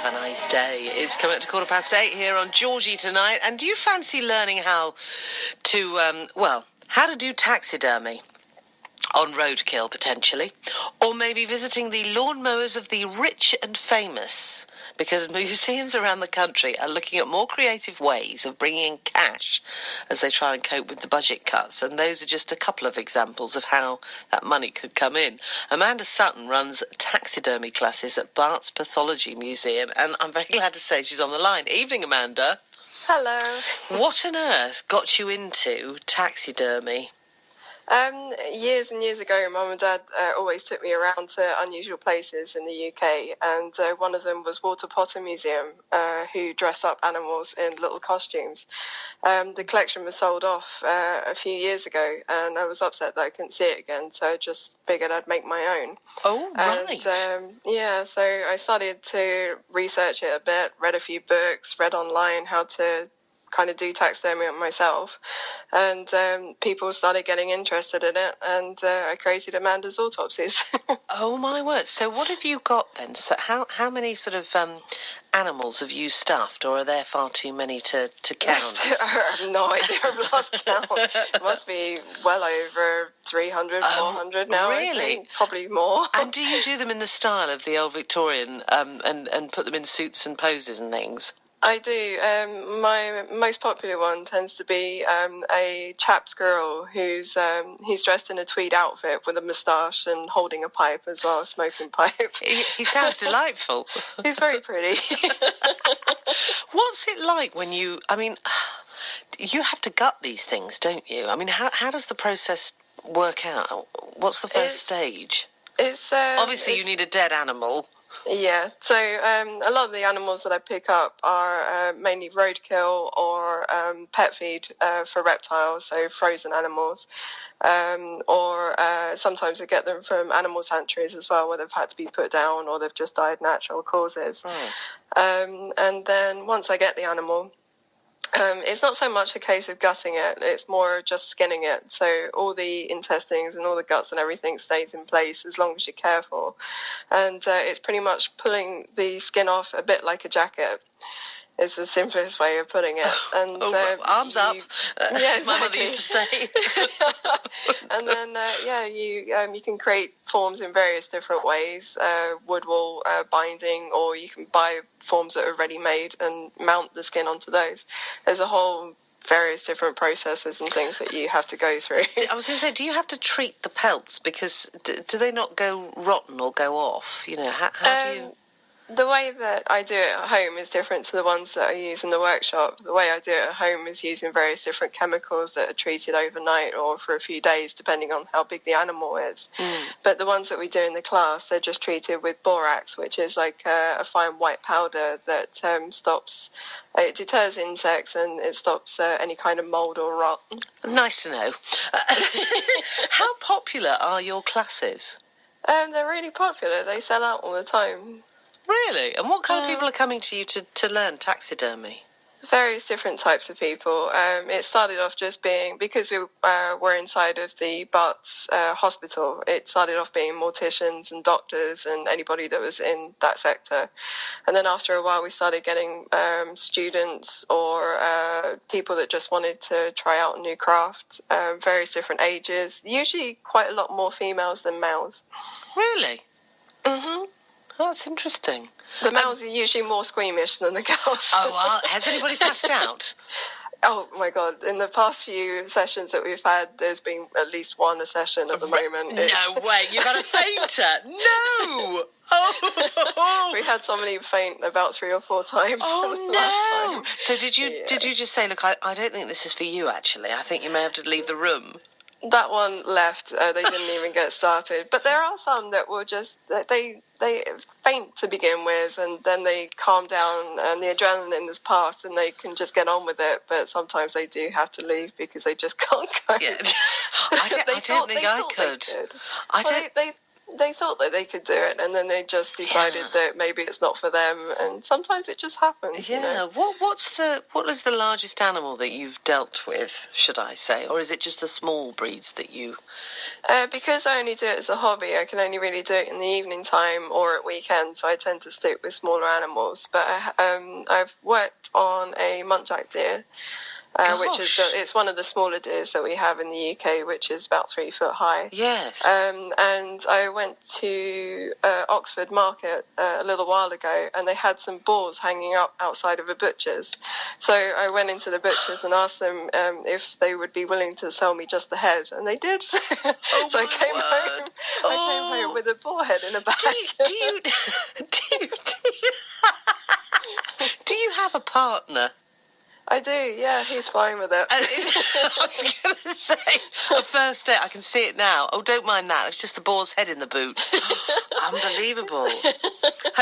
a nice day. It's coming up to 8:15 here on Georgey Tonight. And do you fancy learning how to, how to do taxidermy? On roadkill, potentially. Or maybe visiting the lawnmowers of the rich and famous, because museums around the country are looking at more creative ways of bringing in cash as they try and cope with the budget cuts. And those are just a couple of examples of how that money could come in. Amanda Sutton runs taxidermy classes at Barts Pathology Museum, and I'm very glad to say she's on the line. Evening, Amanda. Hello. What on earth got you into taxidermy? Years and years ago, Mum and Dad always took me around to unusual places in the UK, and one of them was Barts Museum, who dressed up animals in little costumes. The collection was sold off a few years ago, and I was upset that I couldn't see it again, so I just figured I'd make my own. Oh, right. And, so I started to research it a bit, read a few books, read online how to kind of do taxidermy on myself, and people started getting interested in it, and I created Amanda's Autopsies. Oh my word! So what have you got then? So how many sort of animals have you stuffed, or are there far too many to count? I have no idea. I've lost count. It must be well over 300, 400 now. Really? I think. Probably more. And do you do them in the style of the old Victorian, and put them in suits and poses and things? I do. My most popular one tends to be a chap squirrel who's he's dressed in a tweed outfit with a moustache and holding a pipe as well, a smoking pipe. He sounds delightful. He's very pretty. What's it like when you have to gut these things, don't you? I mean, how does the process work out? What's the first stage? Obviously, you need a dead animal. Yeah, so a lot of the animals that I pick up are mainly roadkill or pet feed for reptiles, so frozen animals, or sometimes I get them from animal sanctuaries as well, where they've had to be put down or they've just died natural causes. Right. And then once I get the animal, it's not so much a case of gutting it, it's more just skinning it. So all the intestines and all the guts and everything stays in place as long as you're careful. And it's pretty much pulling the skin off a bit like a jacket. It's the simplest way of putting it. And arms up. Yeah, as my mother used to say. And then you can create forms in various different ways, wood wool binding, or you can buy forms that are ready made and mount the skin onto those. There's a whole various different processes and things that you have to go through. I was going to say, do you have to treat the pelts, because do they not go rotten or go off? You know, how do you... The way that I do it at home is different to the ones that I use in the workshop. The way I do it at home is using various different chemicals that are treated overnight or for a few days, depending on how big the animal is. But the ones that we do in the class, they're just treated with borax, which is like a fine white powder that it deters insects and it stops any kind of mould or rot. Nice to know. How popular are your classes? They're really popular. They sell out all the time. Really? And what kind of people are coming to you to learn taxidermy? Various different types of people. It started off just being, because we were inside of the Barts hospital, it started off being morticians and doctors and anybody that was in that sector. And then after a while we started getting students or people that just wanted to try out a new craft, various different ages, usually quite a lot more females than males. Really? Mm-hmm. Oh, that's interesting. The males are usually more squeamish than the girls. Oh, well, has anybody passed out? Oh, my God. In the past few sessions that we've had, there's been at least one a session at the moment. No way. You've had a fainter. No. Oh. We had somebody faint about 3 or 4 times. Oh, no. Time. So did you just say, look, I don't think this is for you, actually. I think you may have to leave the room. That one left. They didn't even get started. But there are some that will just, they faint to begin with, and then they calm down and the adrenaline is passed and they can just get on with it. But sometimes they do have to leave because they just can't go. Yeah. I don't think I could. They thought that they could do it, and then they just decided that maybe it's not for them. And sometimes it just happens. Yeah. You know? What is the largest animal that you've dealt with, should I say, or is it just the small breeds that you? Because I only do it as a hobby, I can only really do it in the evening time or at weekends, so I tend to stick with smaller animals. But I've worked on a muntjac deer, which is it's one of the smaller deers that we have in the UK, which is about 3 foot high. Yes. And I went to Oxford Market a little while ago, and they had some boars hanging up outside of a butcher's. So I went into the butcher's and asked them if they would be willing to sell me just the head, and they did. So I came home with a boar head in a bag. Do you have a partner? I do, yeah, he's fine with it. I was going to say, the first date, I can see it now. Oh, don't mind that, it's just the boar's head in the boot. Unbelievable.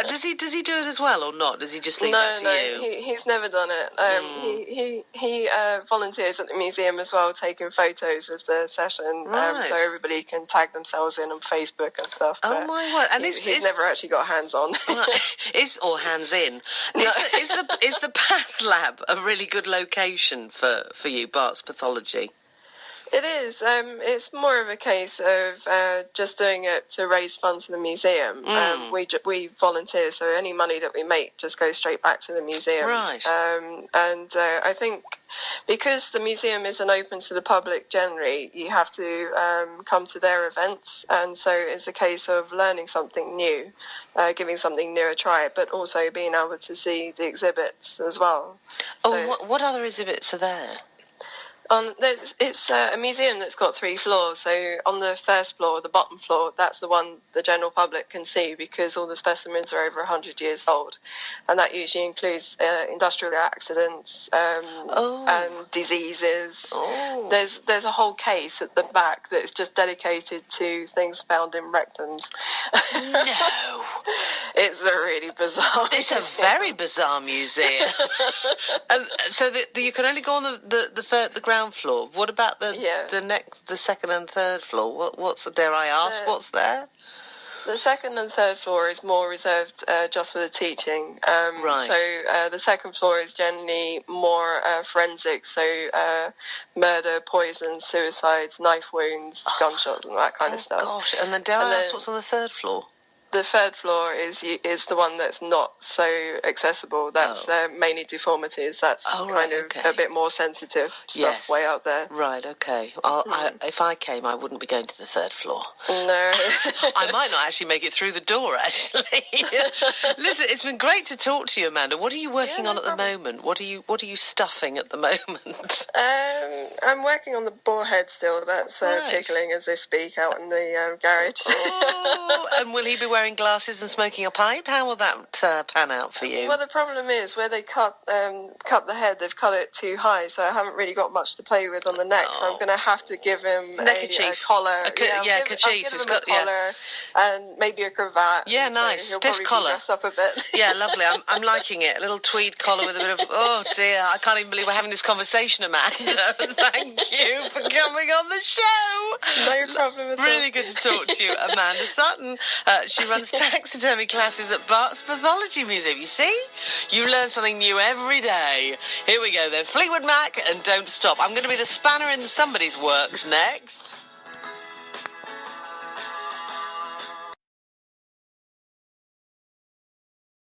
Does he do it as well or not? Does he just leave that to you? No, he's never done it. He volunteers at the museum as well, taking photos of the session, so everybody can tag themselves in on Facebook and stuff. Oh my word! And he's never actually got hands on. Or hands in. Is the Path Lab a really good location for you, Barts Pathology? It is. It's more of a case of just doing it to raise funds for the museum. We volunteer, so any money that we make just goes straight back to the museum. Right. And I think because the museum isn't open to the public generally, you have to come to their events, and so it's a case of learning something new, giving something new a try, but also being able to see the exhibits as well. Oh, what other exhibits are there? It's a museum that's got 3 floors. So on the first floor, the bottom floor, that's the one the general public can see because all the specimens are over 100 years old, and that usually includes industrial accidents and diseases. Oh. There's a whole case at the back that is just dedicated to things found in rectums. No, it's a really bizarre. It's a very bizarre museum. So you can only go on the ground floor. What about the second and third floor? What's dare I ask? What's there? The second and third floor is more reserved just for the teaching. Right. So the second floor is generally more forensics, so murder, poison, suicides, knife wounds, gunshots, and that kind of stuff. Gosh! And then dare I ask what's on the third floor? The third floor is the one that's not so accessible. That's mainly deformities. That's a bit more sensitive stuff way out there. Right, okay. If I came, I wouldn't be going to the third floor. No. I might not actually make it through the door, actually. Listen, it's been great to talk to you, Amanda. What are you working on at the moment? What are you stuffing at the moment? I'm working on the boar head still. That's pickling as they speak out in the garage. Oh, and will he be wearing glasses and smoking a pipe? How will that pan out for you? Well, the problem is where they cut the head, they've cut it too high, so I haven't really got much to play with on the neck. So I'm going to have to give him a collar. Kerchief. I'll give him a collar and maybe a cravat. Yeah, nice. So stiff collar. Dress up a bit. Yeah, lovely. I'm liking it. A little tweed collar with a bit of. Oh dear, I can't even believe we're having this conversation, Amanda. Thank you for coming on the show. No problem at all. Really good to talk to you, Amanda Sutton. She runs taxidermy classes at Barts Pathology Museum. You see? You learn something new every day. Here we go then. Fleetwood Mac and Don't Stop. I'm going to be the spanner in somebody's works next.